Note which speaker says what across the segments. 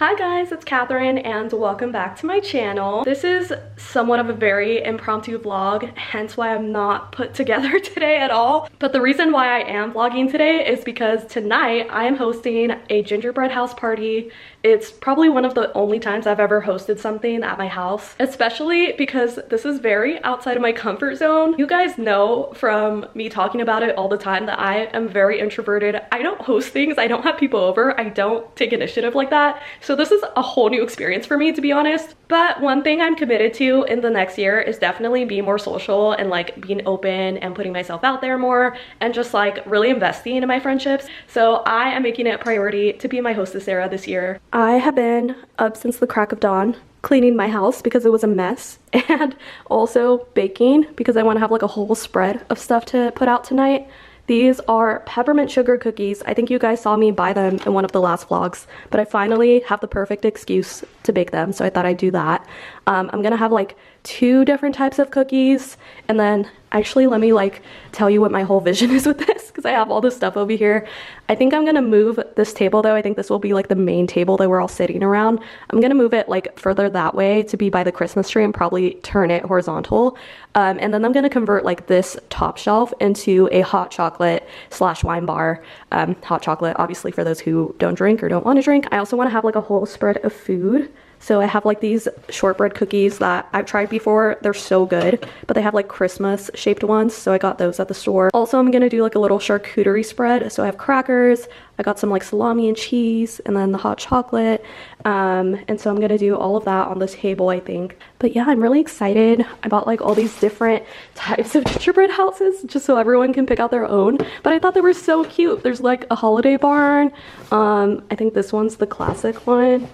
Speaker 1: Hi guys, it's Catherine and welcome back to my channel. This is somewhat of a very impromptu vlog, hence why I'm not put together today at all. But the reason why I am vlogging today is because tonight I am hosting a gingerbread house party. It's probably one of the only times I've ever hosted something at my house, especially because this is very outside of my comfort zone. You guys know from me talking about it all the time that I am very introverted. I don't host things, I don't have people over, I don't take initiative like that. So this is a whole new experience for me, to be honest. But one thing I'm committed to in the next year is definitely being more social and like being open and putting myself out there more and just like really investing in my friendships. So I am making it a priority to be my hostess era this year. I have been up since the crack of dawn cleaning my house because it was a mess, and also baking because I want to have like a whole spread of stuff to put out tonight. These are peppermint sugar cookies. I think you guys saw me buy them in one of the last vlogs, but I finally have the perfect excuse to bake them, so I thought I'd do that. I'm gonna have like 2 different types of cookies, and then actually let me like tell you what my whole vision is with this because I have all this stuff over here. I think I'm gonna move this table though. I think this will be like the main table that we're all sitting around. I'm gonna move it like further that way to be by the Christmas tree and probably turn it horizontal. And then I'm gonna convert like this top shelf into a hot chocolate / wine bar. Hot chocolate, obviously, for those who don't drink or don't want to drink. I also want to have like a whole spread of food. So I have like these shortbread cookies that I've tried before. They're so good, but they have like Christmas shaped ones. So I got those at the store. Also, I'm going to do like a little charcuterie spread. So I have crackers, I got some like salami and cheese, and then the hot chocolate. And so I'm going to do all of that on the table, I think. But yeah, I'm really excited. I bought like all these different types of gingerbread houses just so everyone can pick out their own. But I thought they were so cute. There's like a holiday barn. I think this one's the classic one.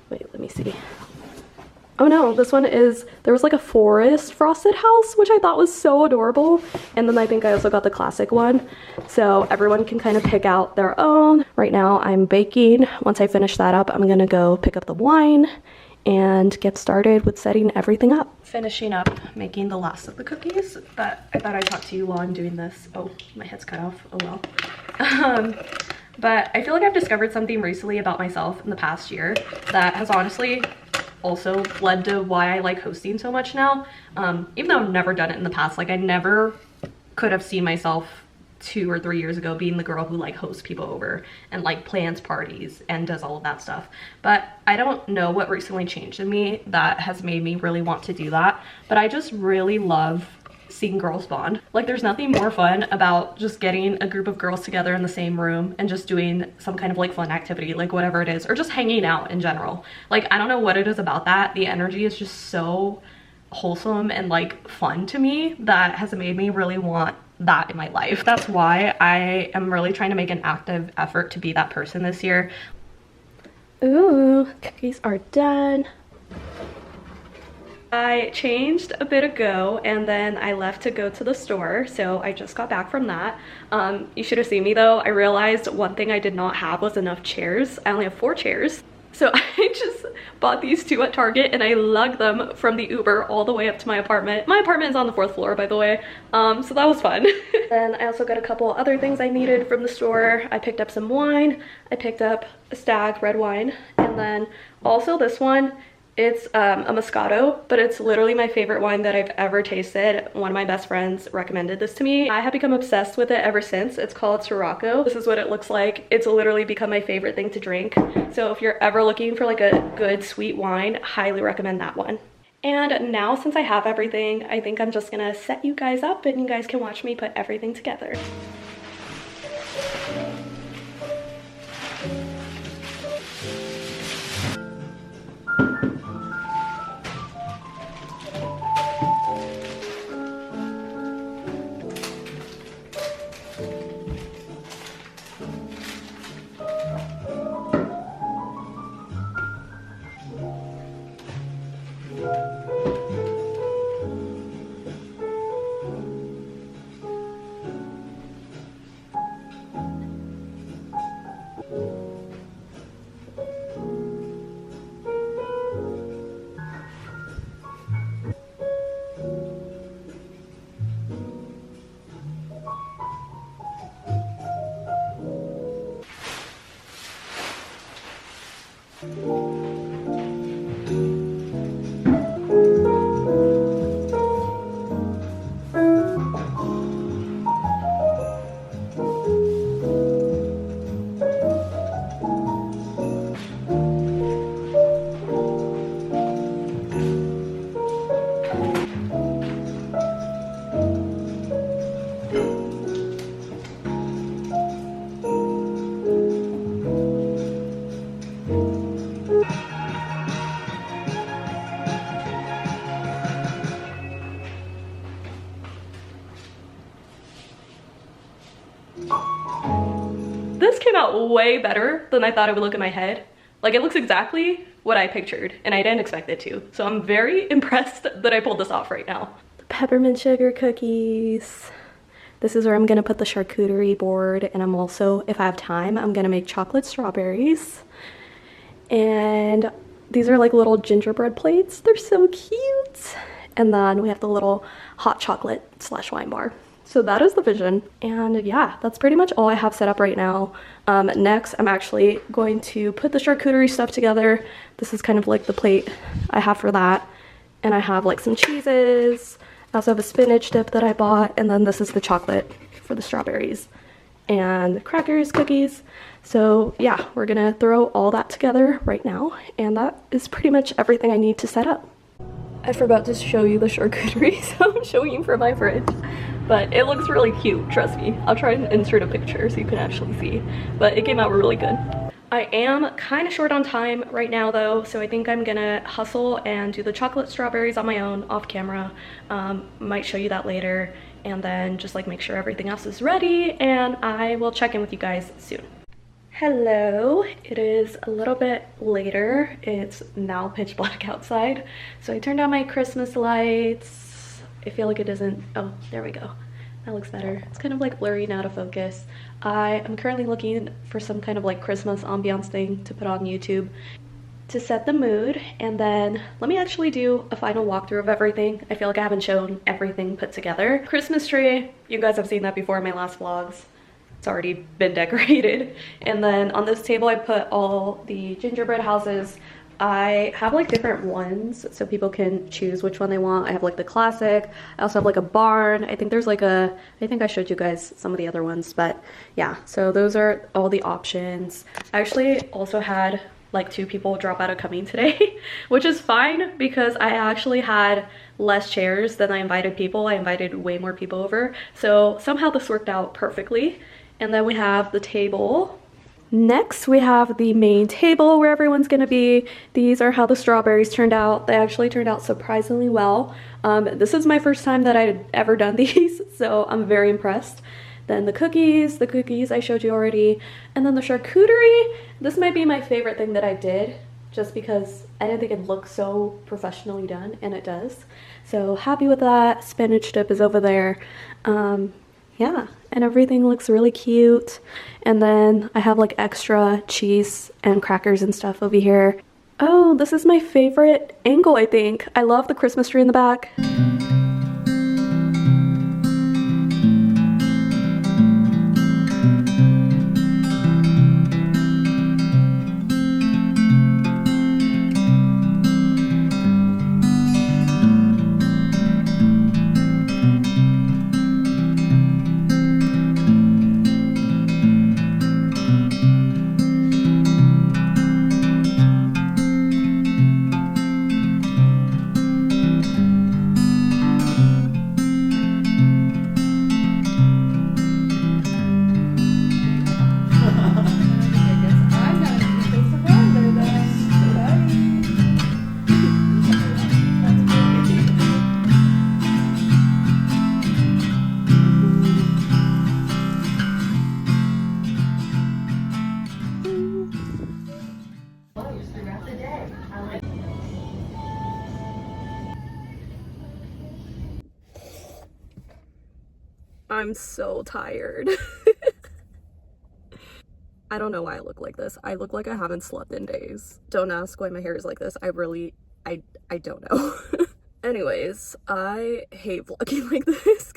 Speaker 1: Wait, let me see. Oh no, this one is, there was like a forest frosted house, which I thought was so adorable. And then I think I also got the classic one. So everyone can kind of pick out their own. Right now I'm baking. Once I finish that up, I'm gonna go pick up the wine and get started with setting everything up. Finishing up making the last of the cookies, but I thought I'd talk to you while I'm doing this. Oh, my head's cut off, oh well. But I feel like I've discovered something recently about myself in the past year that has honestly also led to why I like hosting so much now. Even though I've never done it in the past, like I never could have seen myself 2 or 3 years ago being the girl who like hosts people over and like plans parties and does all of that stuff. But I don't know what recently changed in me that has made me really want to do that. But I just really love seeing girls bond. Like there's nothing more fun about just getting a group of girls together in the same room and just doing some kind of like fun activity, like whatever it is, or just hanging out in general. Like I don't know what it is about that. The energy is just so wholesome and like fun to me that has made me really want that in my life. That's why I am really trying to make an active effort to be that person this year. Ooh, cookies are done. I changed a bit ago and then I left to go to the store, so I just got back from that. You should have seen me though. I realized one thing I did not have was enough chairs. I only have 4 chairs. So I just bought these 2 at Target and I lugged them from the Uber all the way up to my apartment. My apartment is on the 4th floor, by the way, so that was fun. Then I also got a couple other things I needed from the store. I picked up some wine, I picked up a Stag red wine, and then also this one. It's a Moscato, but it's literally my favorite wine that I've ever tasted. One of my best friends recommended this to me. I have become obsessed with it ever since. It's called Sirocco. This is what it looks like. It's literally become my favorite thing to drink. So if you're ever looking for like a good sweet wine, highly recommend that one. And now since I have everything, I think I'm just gonna set you guys up and you guys can watch me put everything together. This came out way better than I thought it would look in my head. Like, it looks exactly what I pictured, and I didn't expect it to. So I'm very impressed that I pulled this off right now. The peppermint sugar cookies. This is where I'm gonna put the charcuterie board, and I'm also, if I have time, I'm gonna make chocolate strawberries. And these are like little gingerbread plates. They're so cute. And then we have the little hot chocolate / wine bar. So that is the vision. And yeah, that's pretty much all I have set up right now. Next, I'm actually going to put the charcuterie stuff together. This is kind of like the plate I have for that. And I have like some cheeses. I also have a spinach dip that I bought. And then this is the chocolate for the strawberries. And crackers, cookies. So yeah, we're gonna throw all that together right now. And that is pretty much everything I need to set up. I forgot to show you the charcuterie, so I'm showing you from my fridge. But it looks really cute, trust me. I'll try and insert a picture so you can actually see. But it came out really good. I am kind of short on time right now though, so I think I'm gonna hustle and do the chocolate strawberries on my own off camera. Might show you that later, and then just like make sure everything else is ready, and I will check in with you guys soon. Hello, it is a little bit later. It's now pitch black outside. So I turned on my Christmas lights. I feel like it isn't, oh, there we go. That looks better. It's kind of like blurry and out of focus. I am currently looking for some kind of like Christmas ambiance thing to put on YouTube to set the mood. And then let me actually do a final walkthrough of everything. I feel like I haven't shown everything put together. Christmas tree, you guys have seen that before in my last vlogs. It's already been decorated. And then on this table I put all the gingerbread houses. I have like different ones so people can choose which one they want. I have like the classic. I also have like a barn. I think there's like a, I think I showed you guys some of the other ones, but yeah, so those are all the options. I actually also had like 2 people drop out of coming today, which is fine because I actually had less chairs than I invited people. I invited way more people over. So somehow this worked out perfectly. And then we have the table. Next, we have the main table where everyone's gonna be. These are how the strawberries turned out. They actually turned out surprisingly well. This is my first time that I'd ever done these, so I'm very impressed. Then the cookies I showed you already. And then the charcuterie, this might be my favorite thing that I did, just because I didn't think it looked so professionally done, and it does. So happy with that. Spinach dip is over there. Yeah, and everything looks really cute. And then I have like extra cheese and crackers and stuff over here. Oh, this is my favorite angle, I think. I love the Christmas tree in the back. I'm so tired. I don't know why I look like this. I look like I haven't slept in days. Don't ask why my hair is like this. I don't know. Anyways, I hate vlogging like this.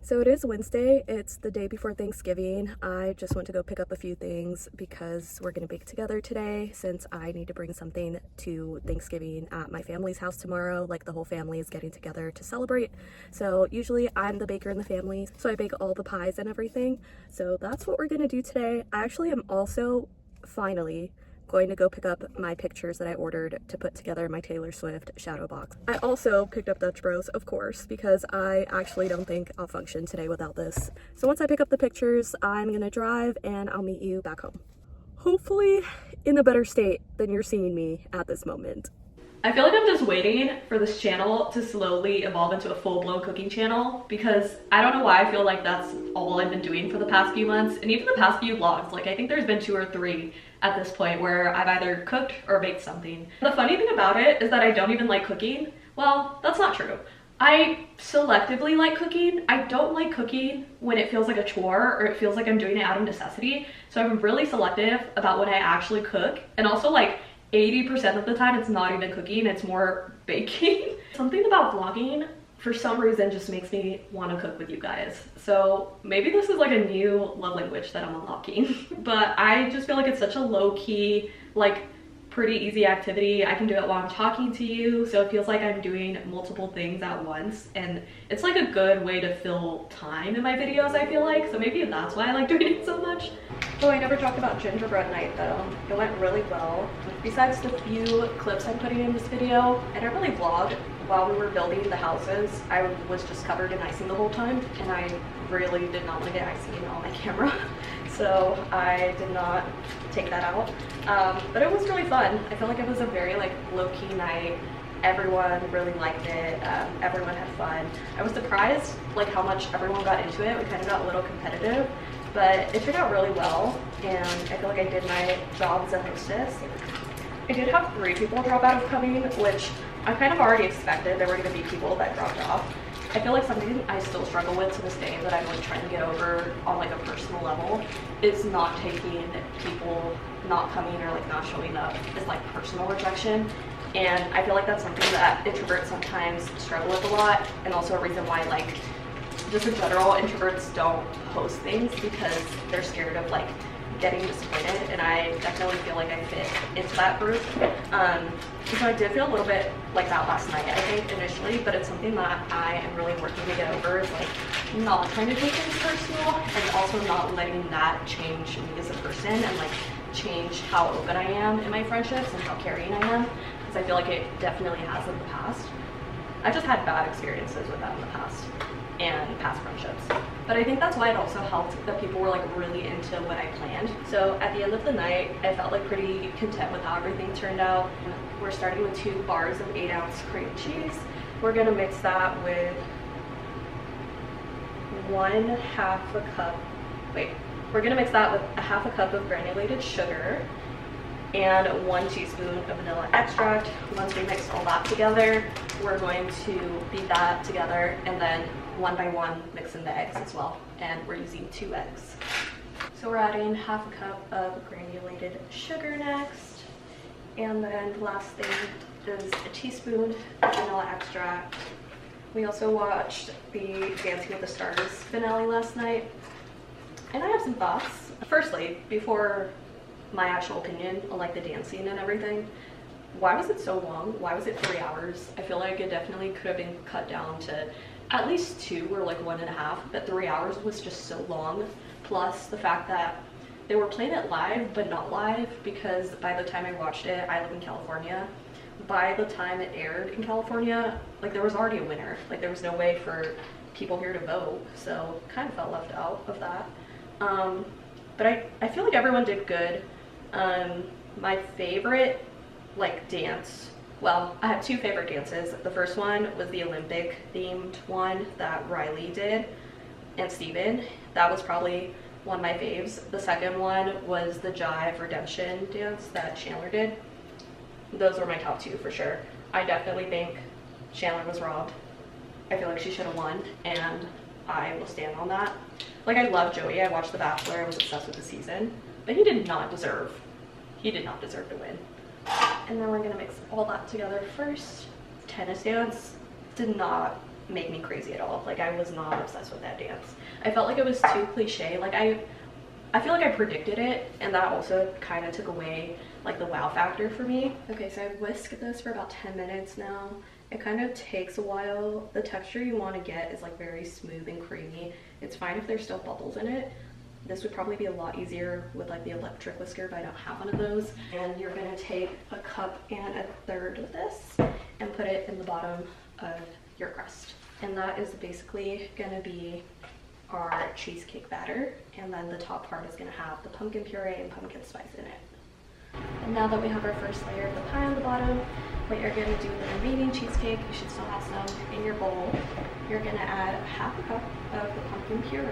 Speaker 1: So it is Wednesday. It's the day before Thanksgiving. I just went to go pick up a few things because we're gonna bake together today, since I need to bring something to Thanksgiving at my family's house tomorrow. Like, the whole family is getting together to celebrate. So usually I'm the baker in the family, so I bake all the pies and everything. So that's what we're gonna do today. I actually am also finally going to go pick up my pictures that I ordered to put together my Taylor Swift shadow box. I also picked up Dutch Bros, of course, because I actually don't think I'll function today without this. So once I pick up the pictures, I'm gonna drive and I'll meet you back home. Hopefully in a better state than you're seeing me at this moment. I feel like I'm just waiting for this channel to slowly evolve into a full-blown cooking channel, because I don't know why I feel like that's all I've been doing for the past few months, and even the past few vlogs. Like, I think there's been 2 or 3 at this point where I've either cooked or baked something. The funny thing about it is that I don't even like cooking. Well, that's not true. I selectively like cooking. I don't like cooking when it feels like a chore or it feels like I'm doing it out of necessity. So I'm really selective about when I actually cook, and also like 80% of the time it's not even cooking, it's more baking. Something about vlogging for some reason just makes me want to cook with you guys. So maybe this is like a new love language that I'm unlocking. But I just feel like it's such a low-key, like pretty easy activity. I can do it while I'm talking to you, so it feels like I'm doing multiple things at once, and it's like a good way to fill time in my videos, I feel like. So maybe that's why I like doing it so much. Oh, I never talked about gingerbread night though. It went really well. Besides the few clips I'm putting in this video, I didn't really vlog while we were building the houses. I was just covered in icing the whole time, and I really did not want to get icing on my camera. So I did not take that out. But it was really fun. I feel like it was a very like low-key night. Everyone really liked it. Everyone had fun. I was surprised like how much everyone got into it. We kind of got a little competitive, but it turned out really well, and I feel like I did my job as a hostess. I did have 3 people drop out of coming, which I kind of already expected. There were going to be people that dropped off. I feel like something I still struggle with to this day that I'm like trying to get over on like a personal level is not taking people not coming or like not showing up as like personal rejection. And I feel like that's something that introverts sometimes struggle with a lot, and also a reason why like just in general introverts don't post things, because they're scared of like getting disappointed, and I definitely feel like I fit into that group. So I did feel a little bit like that last night, I think, initially, but it's something that I am really working to get over, is like not trying to take things personal, and also not letting that change me as a person and like change how open I am in my friendships and how caring I am, because I feel like it definitely has in the past. I've just had bad experiences with that in the past and past friendships. But I think that's why it also helped that people were like really into what I planned. So at the end of the night, I felt like pretty content with how everything turned out. We're starting with 2 bars of 8-ounce cream cheese. We're gonna mix that with 1/2 cup, we're gonna mix that with 1/2 cup of granulated sugar and 1 teaspoon of vanilla extract. Once we mix all that together, we're going to beat that together, and then one by one mix in the eggs as well, and we're using 2 eggs. So we're adding 1/2 cup of granulated sugar next, and then the last thing is a teaspoon of vanilla extract. We also watched the Dancing with the Stars finale last night, and I have some thoughts. Firstly, before my actual opinion on like the dancing and everything, why was it so long? Why was it 3 hours? I feel like it definitely could have been cut down to at least 2 or like 1.5, but 3 hours was just so long. Plus the fact that they were playing it live but not live, because by the time I watched it, I live in California. By the time it aired in California, like there was already a winner. Like there was no way for people here to vote, so kind of felt left out of that. But I feel like everyone did good. My favorite like dance, well, I have 2 favorite dances. The first one was the Olympic themed one that Riley did and Steven. That was probably one of my faves. The second one was the Jive Redemption dance that Chandler did. Those were my top 2 for sure. I definitely think Chandler was robbed. I feel like she should have won, and I will stand on that. Like, I love Joey. I watched The Bachelor. I was obsessed with the season, but he did not deserve to win. And then we're gonna mix all that together first. Tennis dance did not make me crazy at all. Like, I was not obsessed with that dance. I felt like it was too cliche. Like, I feel like I predicted it, and that also kind of took away like the wow factor for me. Okay, so I've whisked this for about 10 minutes now. It kind of takes a while. The texture you want to get is like very smooth and creamy. It's fine if there's still bubbles in it. This would probably be a lot easier with like the electric whisker, but I don't have one of those. And you're gonna take 1 cup and 1/3 of this and put it in the bottom of your crust. And that is basically gonna be our cheesecake batter. And then the top part is gonna have the pumpkin puree and pumpkin spice in it. And now that we have our first layer of the pie on the bottom, what you're going to do with the remaining cheesecake, you should still have some in your bowl. You're going to add half a cup of the pumpkin puree to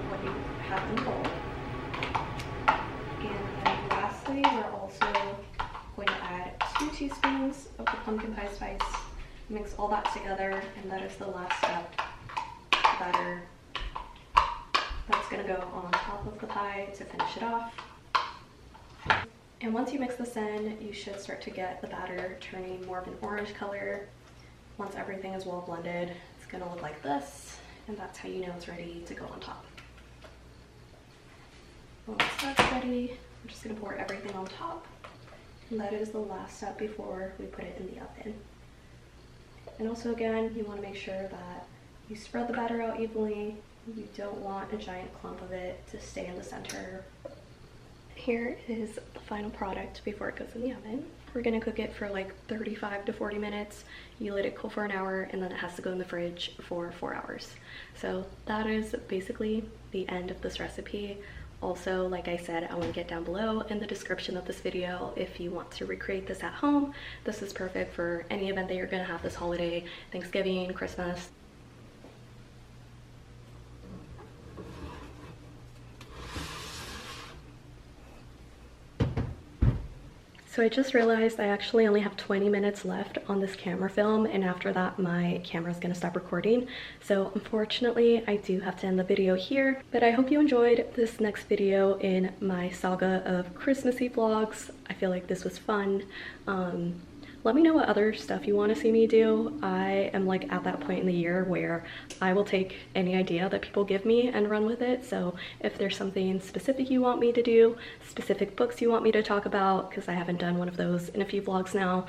Speaker 1: what you have in the bowl. And then lastly, we're also going to add 2 teaspoons of the pumpkin pie spice. Mix all that together, and that is the last step. Batter that's going to go on top of the pie to finish it off. And once you mix this in, you should start to get the batter turning more of an orange color. Once everything is well blended, it's going to look like this, and that's how you know it's ready to go on top. Once that's ready, I'm just going to pour everything on top, and that is the last step before we put it in the oven. And also again, you want to make sure that you spread the batter out evenly. You don't want a giant clump of it to stay in the center. Here is the final product before it goes in the oven. We're gonna cook it for like 35 to 40 minutes. You let it cool for an hour, and then it has to go in the fridge for 4 hours. So that is basically the end of this recipe. Also, like I said, I want to get down below in the description of this video if you want to recreate this at home. This is perfect for any event that you're gonna have this holiday, Thanksgiving, Christmas. So I just realized I actually only have 20 minutes left on this camera film, and after that my camera is going to stop recording. So unfortunately I do have to end the video here, but I hope you enjoyed this next video in my saga of Christmassy vlogs. I feel like this was fun. Let me know what other stuff you want to see me do. I am like at that point in the year where I will take any idea that people give me and run with it. So if there's something specific you want me to do, specific books you want me to talk about, because I haven't done one of those in a few vlogs now,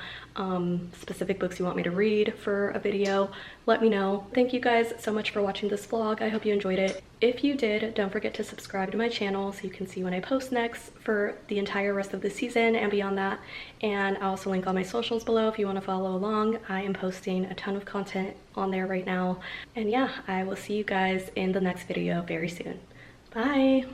Speaker 1: specific books you want me to read for a video, let me know. Thank you guys so much for watching this vlog. I hope you enjoyed it. If you did, don't forget to subscribe to my channel so you can see when I post next for the entire rest of the season and beyond that. And I'll also link all my socials below if you want to follow along. I am posting a ton of content on there right now. And yeah, I will see you guys in the next video very soon. Bye!